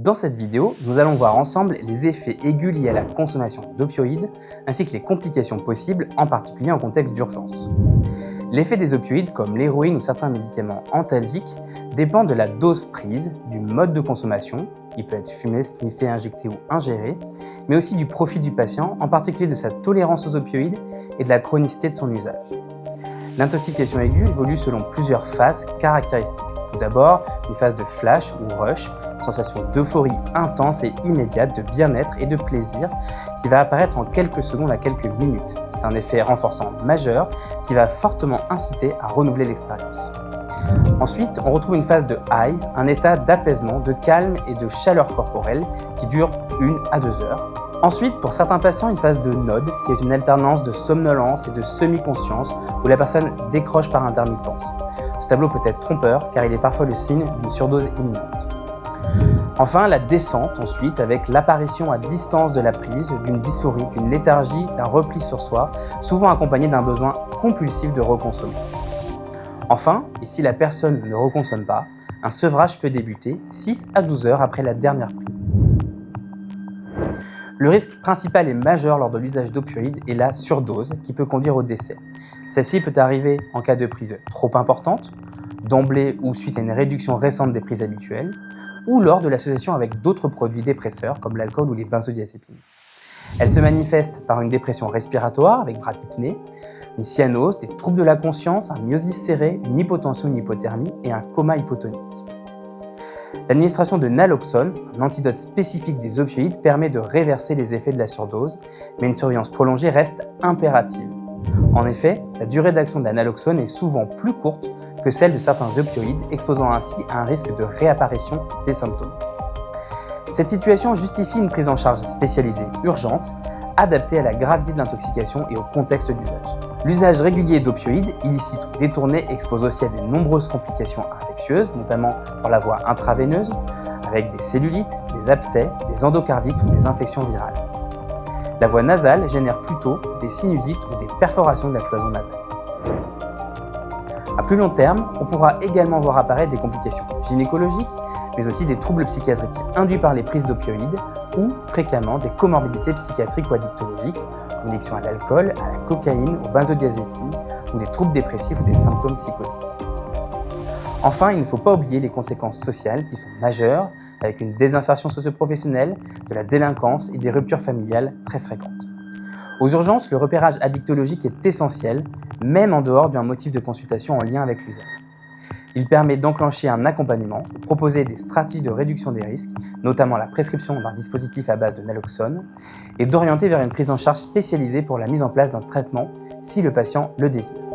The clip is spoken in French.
Dans cette vidéo, nous allons voir ensemble les effets aigus liés à la consommation d'opioïdes, ainsi que les complications possibles, en particulier en contexte d'urgence. L'effet des opioïdes, comme l'héroïne ou certains médicaments antalgiques, dépend de la dose prise, du mode de consommation, il peut être fumé, sniffé, injecté ou ingéré, mais aussi du profil du patient, en particulier de sa tolérance aux opioïdes et de la chronicité de son usage. L'intoxication aiguë évolue selon plusieurs phases caractéristiques. Tout d'abord, une phase de flash ou rush, sensation d'euphorie intense et immédiate de bien-être et de plaisir qui va apparaître en quelques secondes à quelques minutes. C'est un effet renforçant majeur qui va fortement inciter à renouveler l'expérience. Ensuite, on retrouve une phase de high, un état d'apaisement, de calme et de chaleur corporelle qui dure 1 à 2 heures. Ensuite, pour certains patients, une phase de nod, qui est une alternance de somnolence et de semi-conscience où la personne décroche par intermittence. Ce tableau peut être trompeur car il est parfois le signe d'une surdose imminente. Enfin, la descente ensuite avec l'apparition à distance de la prise, d'une dysphorie, d'une léthargie, d'un repli sur soi, souvent accompagné d'un besoin compulsif de reconsommer. Enfin, et si la personne ne reconsomme pas, un sevrage peut débuter 6 à 12 heures après la dernière prise. Le risque principal et majeur lors de l'usage d'opioïdes est la surdose qui peut conduire au décès. Celle-ci peut arriver en cas de prise trop importante, d'emblée ou suite à une réduction récente des prises habituelles, ou lors de l'association avec d'autres produits dépresseurs comme l'alcool ou les benzodiazépines. Elle se manifeste par une dépression respiratoire avec bradypnée, une cyanose, des troubles de la conscience, un myosis serré, une hypotension, une hypothermie et un coma hypotonique. L'administration de naloxone, un antidote spécifique des opioïdes, permet de réverser les effets de la surdose, mais une surveillance prolongée reste impérative. En effet, la durée d'action de la naloxone est souvent plus courte que celle de certains opioïdes, exposant ainsi à un risque de réapparition des symptômes. Cette situation justifie une prise en charge spécialisée urgente, adaptée à la gravité de l'intoxication et au contexte d'usage. L'usage régulier d'opioïdes, illicite ou détourné, expose aussi à de nombreuses complications infectieuses, notamment pour la voie intraveineuse, avec des cellulites, des abcès, des endocardites ou des infections virales. La voie nasale génère plutôt des sinusites ou des perforations de la cloison nasale. À plus long terme, on pourra également voir apparaître des complications gynécologiques, mais aussi des troubles psychiatriques induits par les prises d'opioïdes ou, fréquemment, des comorbidités psychiatriques ou addictologiques, comme l'addiction à l'alcool, à la cocaïne, aux benzodiazépines, ou des troubles dépressifs ou des symptômes psychotiques. Enfin, il ne faut pas oublier les conséquences sociales qui sont majeures, avec une désinsertion socio-professionnelle, de la délinquance et des ruptures familiales très fréquentes. Aux urgences, le repérage addictologique est essentiel, même en dehors d'un motif de consultation en lien avec l'usage. Il permet d'enclencher un accompagnement, de proposer des stratégies de réduction des risques, notamment la prescription d'un dispositif à base de naloxone, et d'orienter vers une prise en charge spécialisée pour la mise en place d'un traitement si le patient le désire.